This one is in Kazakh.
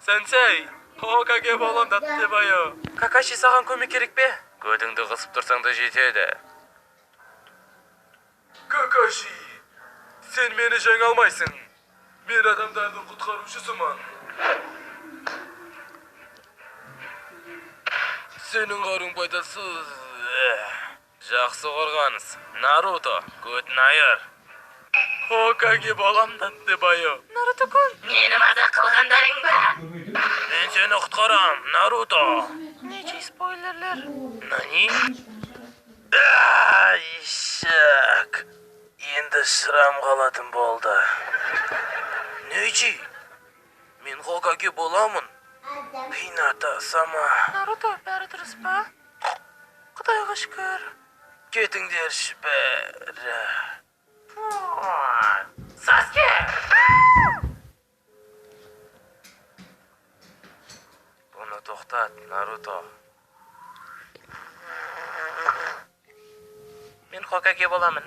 Сенсей, Хокаге болом даттыбайо. Какаши саған көмек керек бе? Көтіңді қысып тұрсаң да жетеді. Какаши, сен мені жеңе алмайсың. Мен адамдардың құтқарушысымын. Сенің қарың пайдасыз. Жақсы қорғаныс. Наруто, көтін айыр. Хокаге болам даттыбайо. Наруто-кун, Мені мазақ қылғандарың ба? мен сені құтқарам, Наруто. Нече спойлерлер? Нани? Ишек. Енді шырам қалатын болды. Нече? Мен Хокаге боламын. Хината сама. Наруто, бәрі дұрыс па? Құдайға шүкір. Кетіңдерші бәрі. Саске! Бұны тоқтат, Наруто. Мен Хокаге боламын.